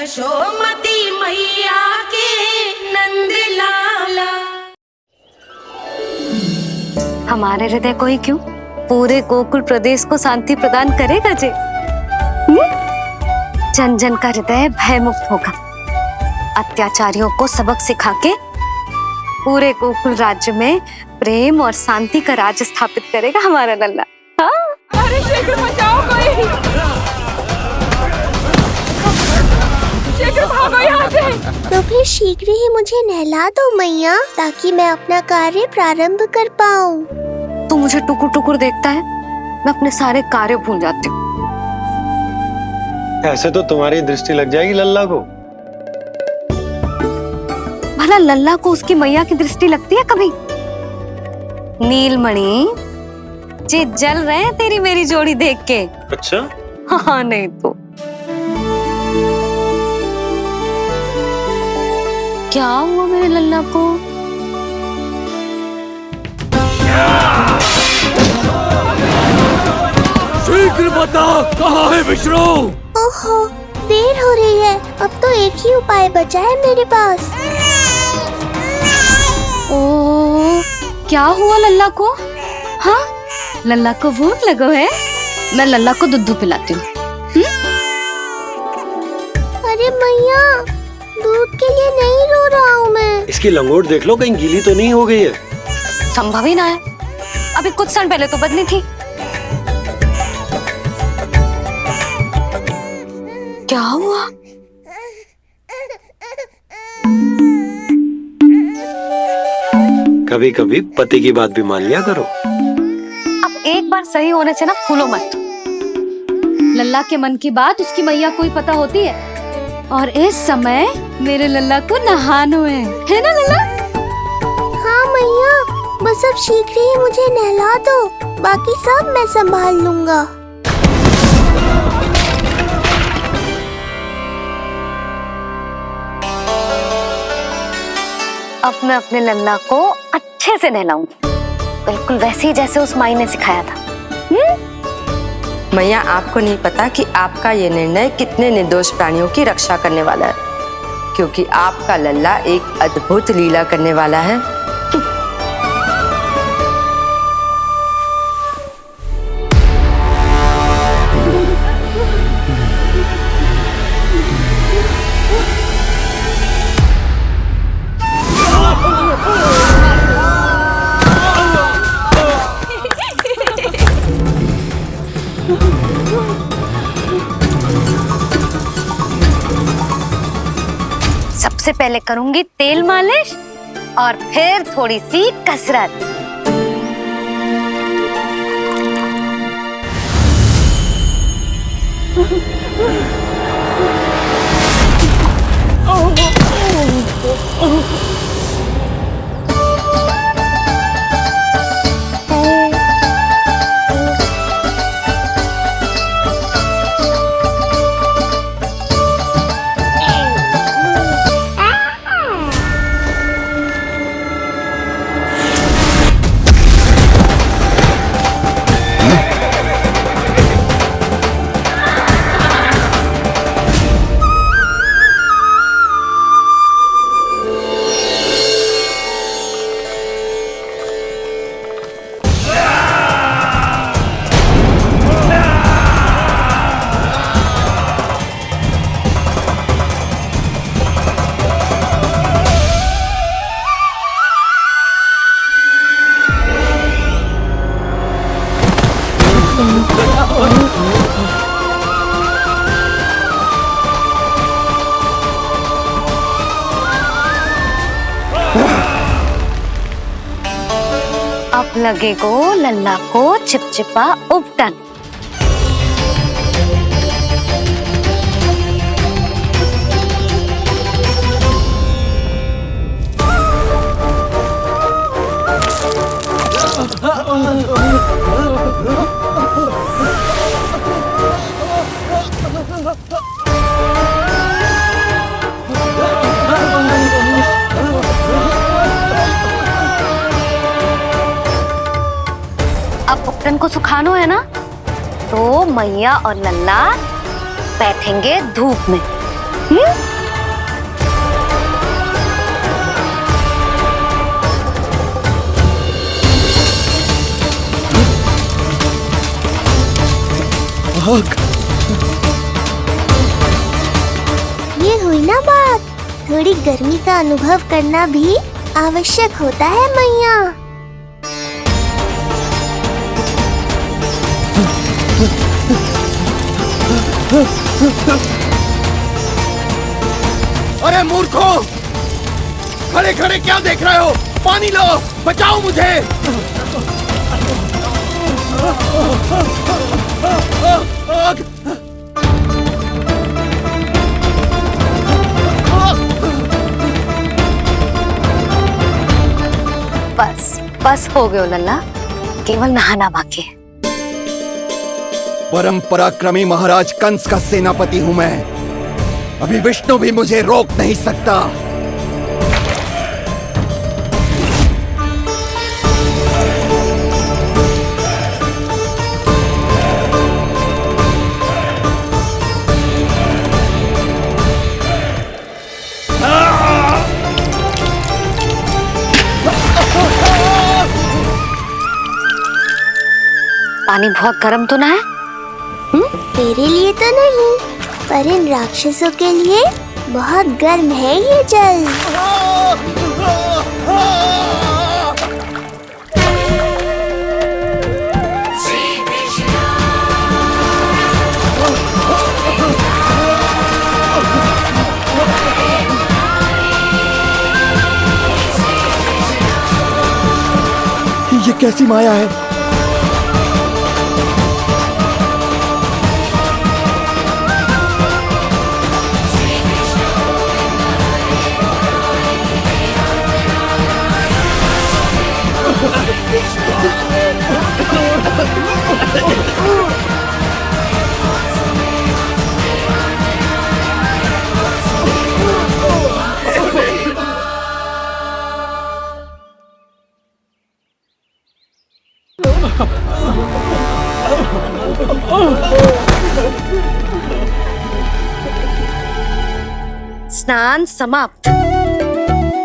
यशोमती मैया के नंद लाला। हमारे हृदय को ही क्यों, पूरे गोकुल प्रदेश को शांति प्रदान करेगा जे। जन जन का हृदय भयमुक्त होगा, अत्याचारियों को सबक सिखा के पूरे गोकुल राज्य में प्रेम और शांति का राज स्थापित करेगा हमारा लल्ला। हाँ? अरे शीघ्र बचाओ कोई, शीघ्र भागो यहाँ से। तो फिर शीघ्र ही मुझे नहला दो मैया, ताकि मैं अपना कार्य प्रारंभ कर पाऊँ। तू मुझे टुकुर टुकुर देखता है, मैं अपने सारे कार्य भूल जाती हूँ। ऐसे तो तुम्हारी दृष्टि लग जाएगी लल्ला को। भला लल्ला को उसकी मैया की दृष्टि लगती है कभी? नीलमणि जी जल रहे हैं तेरी मेरी जोड़ी देख के। अच्छा? हाँ नहीं तो क्या हुआ मेरे लल्ला को? शीघ्र बता, कहाँ है विष्णु? ओहो, देर हो रही है, अब तो एक ही उपाय बचा है मेरे पास। ओ, क्या हुआ लल्ला को? हाँ, लल्ला को भूख लगो है, मैं लल्ला को दूध पिलाती हूँ। अरे मैया, दूध के लिए नहीं रो रहा हूँ मैं। इसकी लंगोट देख लो, कहीं गीली तो नहीं हो गई है। संभव ही ना है, अभी कुछ क्षण पहले तो बदली थी। क्या हुआ? कभी कभी पति की बात भी मान लिया करो। अब एक बार सही होने से ना फूलो मत। लल्ला के मन की बात उसकी मैया को ही पता होती है, और इस समय मेरे लल्ला को नहानो है ना लल्ला? हाँ मैया, बस अब शीघ्र ही मुझे नहला दो, बाकी सब मैं संभाल लूँगा। अब मैं अपने लल्ला को अच्छे से नहलाऊंगी, बिल्कुल वैसे ही जैसे उस माई ने सिखाया था। मैया, आपको नहीं पता कि आपका ये निर्णय कितने निर्दोष प्राणियों की रक्षा करने वाला है, क्योंकि आपका लल्ला एक अद्भुत लीला करने वाला है। सबसे पहले करूंगी तेल मालिश और फिर थोड़ी सी कसरत। अब लगेगो लल्ला को चिपचिपा उपटन। अब उपटन को सुखानो है ना, तो मैया और लल्ला बैठेंगे धूप में ये हुई ना बात। थोड़ी गर्मी का अनुभव करना भी आवश्यक होता है मैया। अरे मूर्खों, खड़े खड़े क्या देख रहे हो? पानी लो, बचाओ मुझे। बस बस हो गयो लल्ला, केवल नहाना बाकी है। परम पराक्रमी महाराज कंस का सेनापति हूं मैं। अभी विष्णु भी मुझे रोक नहीं सकता। पानी बहुत गर्म तो ना है? तेरे लिए तो नहीं, पर इन राक्षसों के लिए बहुत गर्म है ये जल। ये कैसी माया है? स्नान समाप्त।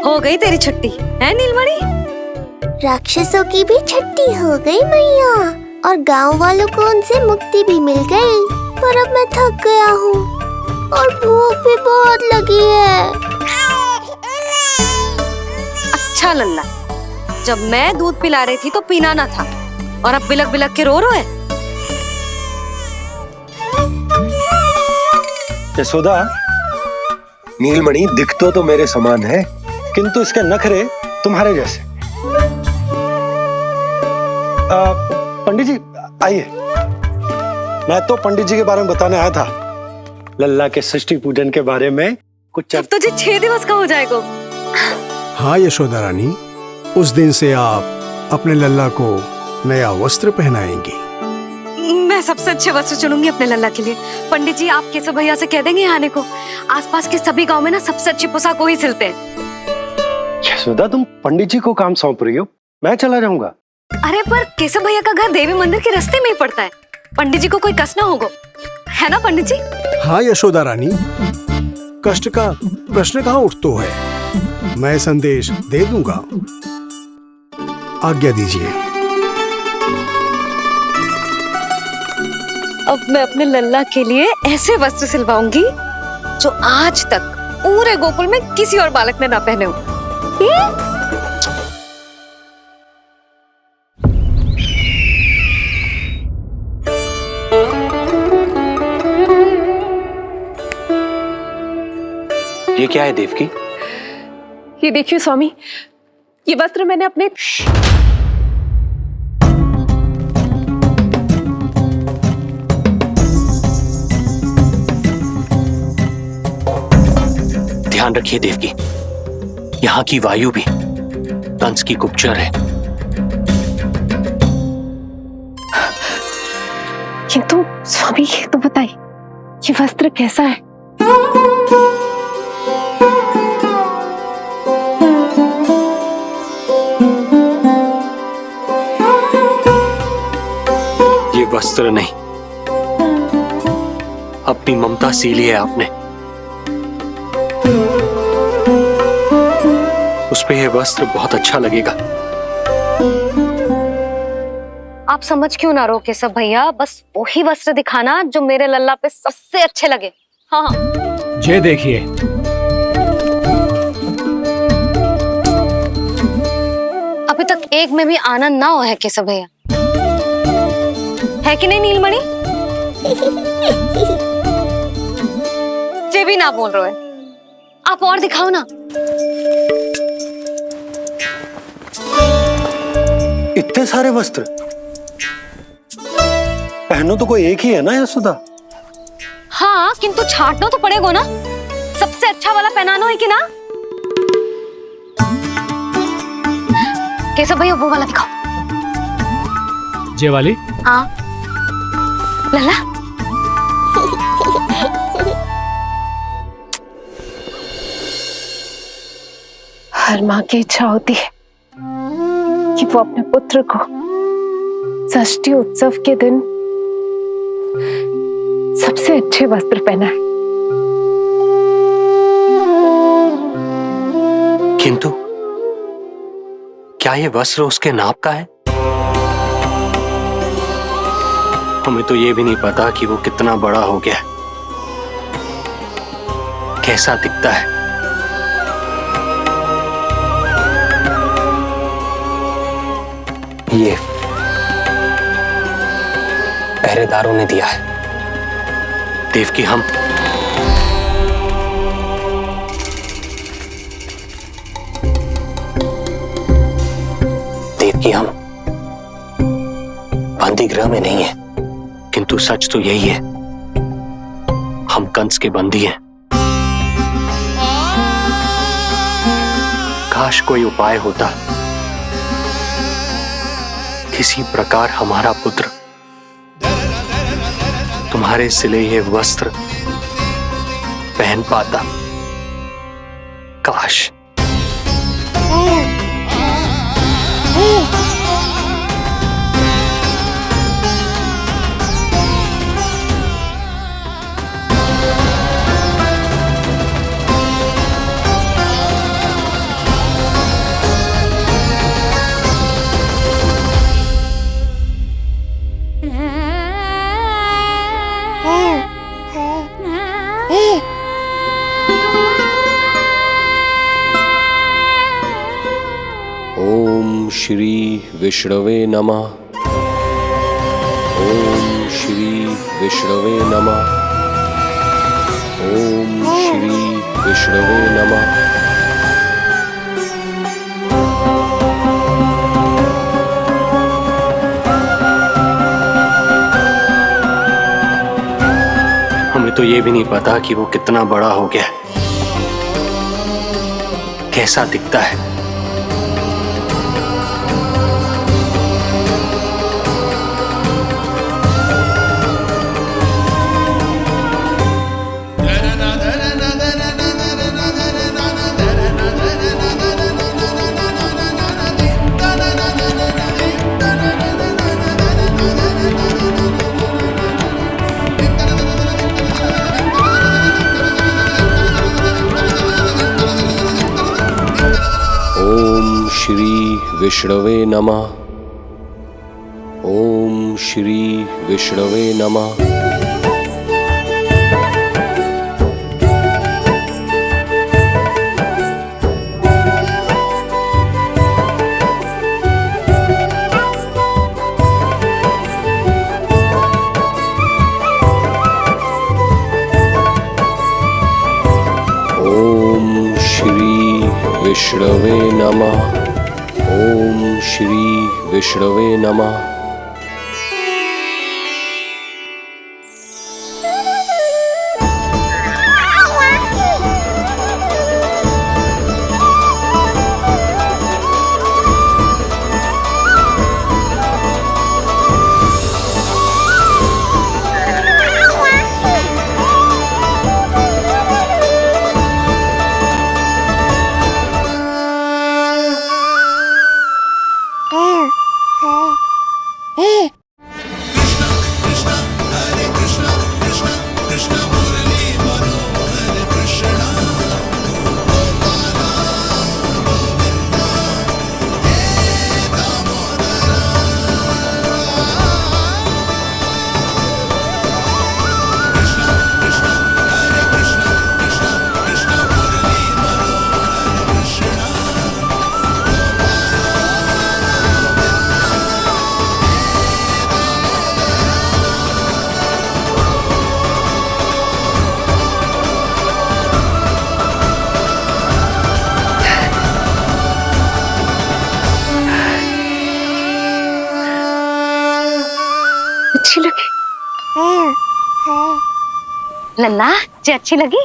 हो गई तेरी छुट्टी है नीलमणि? राक्षसों की भी छुट्टी हो गई मैया, और गांव वालों को उनसे मुक्ति भी मिल गई। पर अब मैं थक गया हूँ और भूख भी बहुत लगी है। अच्छा लल्ला, जब मैं दूध पिला रही थी तो पीना ना था, और अब बिलक बिलक के रो है। यशोदा, नीलमणि दिखतो तो मेरे समान है, किंतु इसके नखरे तुम्हारे जैसे। पंडित जी आइए, मैं तो पंडित जी के बारे में बताने आया था, लल्ला के षष्ठी पूजन के बारे में कुछ। अब तुझे 6 दिवस का हो जाएगा। हाँ यशोदा रानी, उस दिन से आप अपने लल्ला को नया वस्त्र पहनाएंगी। मैं सबसे अच्छे वस्त्र चुनूंगी अपने लल्ला के लिए। पंडित जी आप केशव भैया से कह देंगे आने को। आसपास के सभी गांव में ना सबसे अच्छी पोशाक वही सिलते हैं। यशोदा, तुम पंडित जी को काम सौंप रही हो, मैं चला जाऊंगा। अरे पर केशव भैया का घर देवी मंदिर के रास्ते में ही पड़ता है, पंडित जी को कोई कष्ट ना होगा, है ना पंडित जी? हाँ यशोदा रानी, कष्ट का प्रश्न कहाँ उठतो है, मैं संदेश दे दूंगा। आज्ञा दीजिए। अब मैं अपने लल्ला के लिए ऐसे वस्त्र सिलवाऊंगी जो आज तक पूरे गोकुल में किसी और बालक ने ना पहने हो। ये क्या है देवकी? ये देखिए स्वामी, ये वस्त्र मैंने अपने ध्यान रखिए देवकी, यहाँ की वायु भी कंस की गुप्तचर है। किंतु स्वामी ये तो बताइए, ये वस्त्र कैसा है? ये वस्त्र नहीं, अपनी ममता सी ली है आपने। उस पे ये वस्त्र बहुत अच्छा लगेगा। आप समझ क्यों ना रहो केशव भैया, बस वही वस्त्र दिखाना जो मेरे लल्ला पे सबसे अच्छे लगे। हाँ हाँ। ये देखिए, अभी तक एक में भी आनंद ना हो है केशव भैया, है कि नहीं नीलमणि? ये भी ना बोल रहे हो, आप और दिखाओ ना। इतने सारे वस्त्र पहनो तो कोई एक ही है ना यशोदा? हाँ, किंतु छांटना तो पड़ेगा ना, सबसे अच्छा वाला पहनानो है कि ना? केशव भैया वो वाला दिखाओ। ये वाली? हाँ लल्ला। हर माँ की इच्छा होती है कि वो अपने पुत्र को षष्ठी उत्सव के दिन सबसे अच्छे वस्त्र पहनाए। किंतु क्या ये वस्त्र उसके नाप का है? हमें तो ये भी नहीं पता कि वो कितना बड़ा हो गया, कैसा दिखता है। ये पहरेदारों ने दिया है। देवकी, हम बंदी गृह में नहीं है, किंतु सच तो यही है, हम कंस के बंदी हैं। काश कोई उपाय होता, किसी प्रकार हमारा पुत्र तुम्हारे सिले ये वस्त्र पहन पाता। काश। ओम श्री विष्णवे नमः। ओम श्री विष्णवे नमः। ओम श्री विष्णवे नमः। हमें तो ये भी नहीं पता कि वो कितना बड़ा हो गया, कैसा दिखता है। ओम श्री विष्णवे नमः। ओम श्री विष्णवे नमः। ओम श्री विष्णवे नमः। ओम श्री विष्णवे नमः। लल्ला जी अच्छी लगी?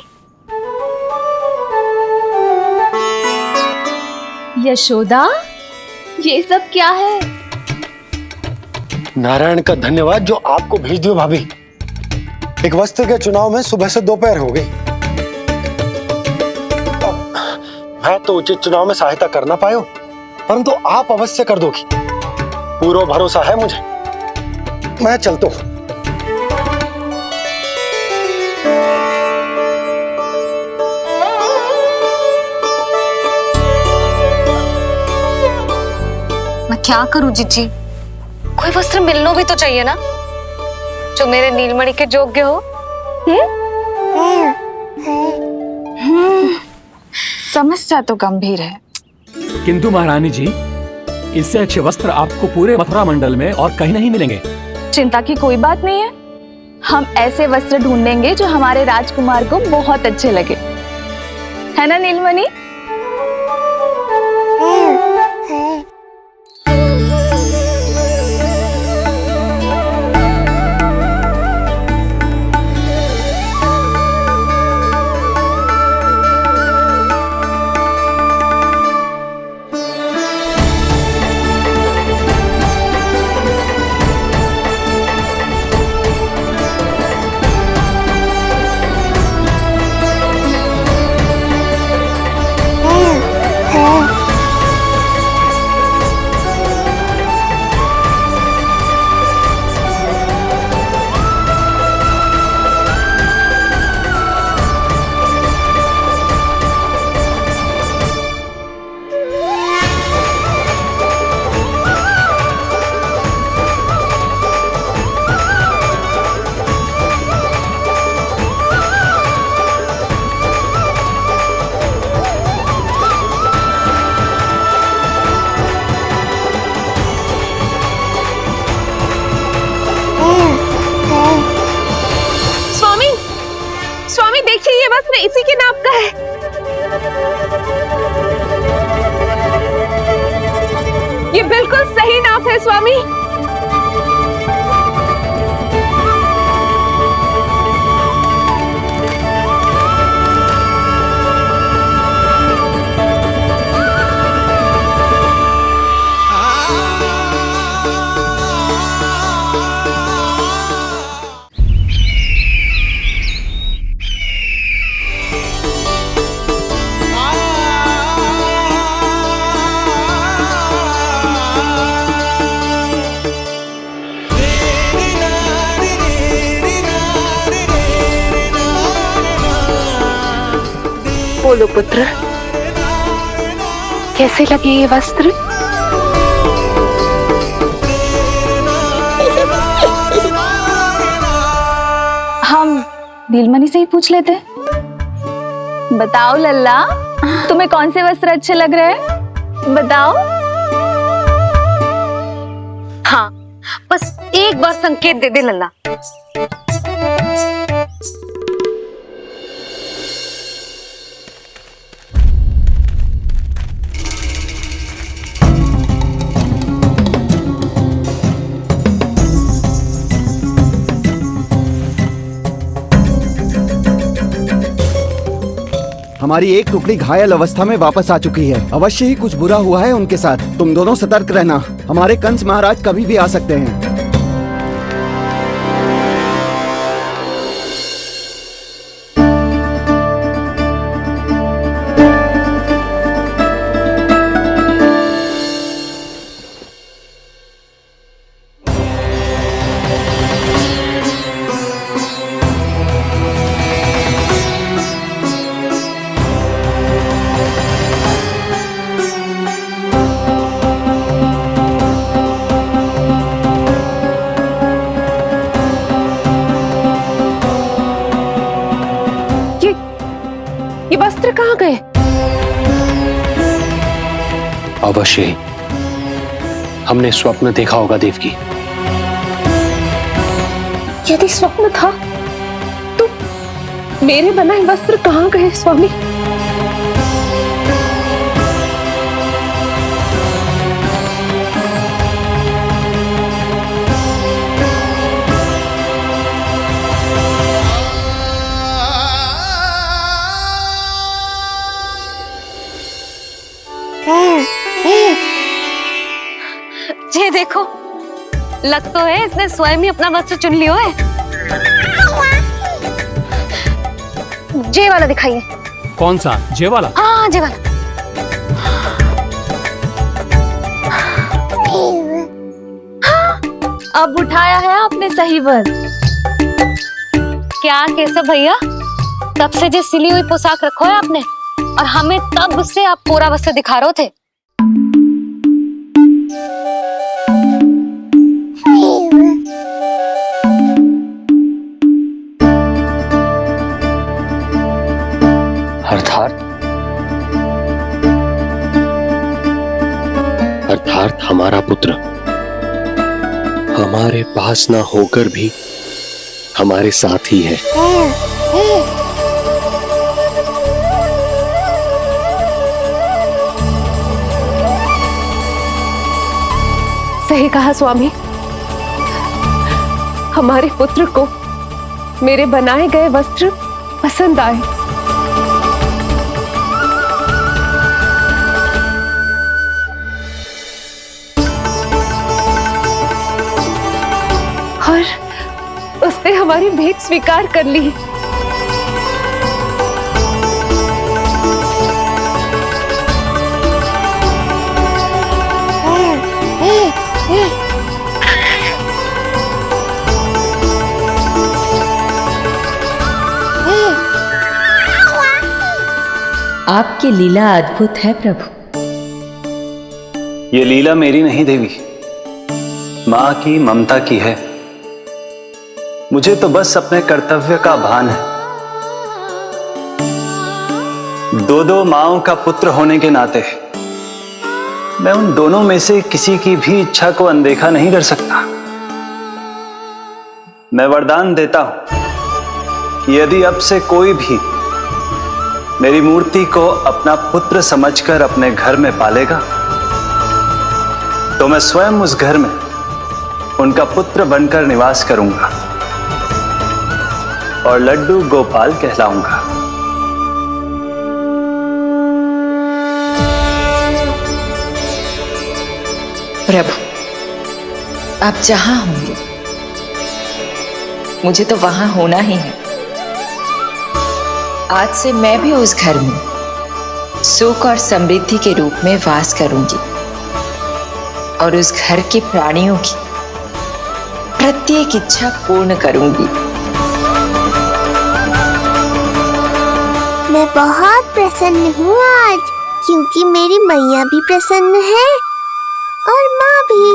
यशोदा, ये सब क्या है? नारायण का धन्यवाद जो आपको भेज दियो भाभी। एक वस्त्र के चुनाव में सुबह से दोपहर हो गई। मैं तो उचित चुनाव में सहायता कर ना पायो, परंतु आप अवश्य कर दोगी, पूरा भरोसा है मुझे। मैं चलता हूं। मैं क्या करूं जीजी? कोई वस्त्र मिलना भी तो चाहिए ना, जो मेरे नीलमणि के योग्य हो। समस्या तो गंभीर है, किंतु महारानी जी, इससे अच्छे वस्त्र आपको पूरे मथुरा मंडल में और कहीं नहीं मिलेंगे। चिंता की कोई बात नहीं है। हम ऐसे वस्त्र ढूंढेंगे जो हमारे राजकुमार को बहुत अच्छे लगे, है ना नीलमणि? स्वामी देखिए, ये वस्त्र इसी के नाप का है। ये बिल्कुल सही नाप है स्वामी। बोलो पुत्र, कैसे लगे ये वस्त्र? हम नीलमणि से ही पूछ लेते। बताओ लल्ला, तुम्हें कौन से वस्त्र अच्छे लग रहे हैं? बताओ। हाँ, बस एक बार संकेत दे दे लल्ला। हमारी एक टुकड़ी घायल अवस्था में वापस आ चुकी है। अवश्य ही कुछ बुरा हुआ है उनके साथ। तुम दोनों सतर्क रहना, हमारे कंस महाराज कभी भी आ सकते हैं। ये वस्त्र कहाँ गए? अवश्य ही हमने स्वप्न देखा होगा देवकी। यदि स्वप्न था तो मेरे बनाए वस्त्र कहाँ गए स्वामी? देखो, लग तो है इसने स्वयं ही अपना वस्त्र चुन लियो है। जे वाला दिखाइए। कौन सा? जे वाला? हाँ, जे वाला। अब उठाया है आपने सही वस्त्र। क्या केशव भैया, तब से जो सिली हुई पोशाक रखो है आपने, और हमें तब से आप पूरा वस्त्र दिखा रहे थे। अर्थात हमारा पुत्र हमारे पास ना होकर भी हमारे साथ ही है। सही कहा स्वामी, हमारे पुत्र को मेरे बनाए गए वस्त्र पसंद आए। और उसने हमारी भेंट स्वीकार कर ली। आपकी लीला अद्भुत है प्रभु। ये लीला मेरी नहीं देवी, मां की ममता की है। मुझे तो बस अपने कर्तव्य का भान है। दो माओं का पुत्र होने के नाते मैं उन दोनों में से किसी की भी इच्छा को अनदेखा नहीं कर सकता। मैं वरदान देता हूं कि यदि अब से कोई भी मेरी मूर्ति को अपना पुत्र समझकर अपने घर में पालेगा, तो मैं स्वयं उस घर में उनका पुत्र बनकर निवास करूंगा और लड्डू गोपाल कहलाऊंगा। प्रभु, आप जहां होंगे मुझे तो वहां होना ही है। आज से मैं भी उस घर में सुख और समृद्धि के रूप में वास करूंगी और उस घर के प्राणियों की प्रत्येक इच्छा पूर्ण करूंगी। मैं बहुत प्रसन्न हूँ आज, क्योंकि मेरी मैया भी प्रसन्न है और माँ भी।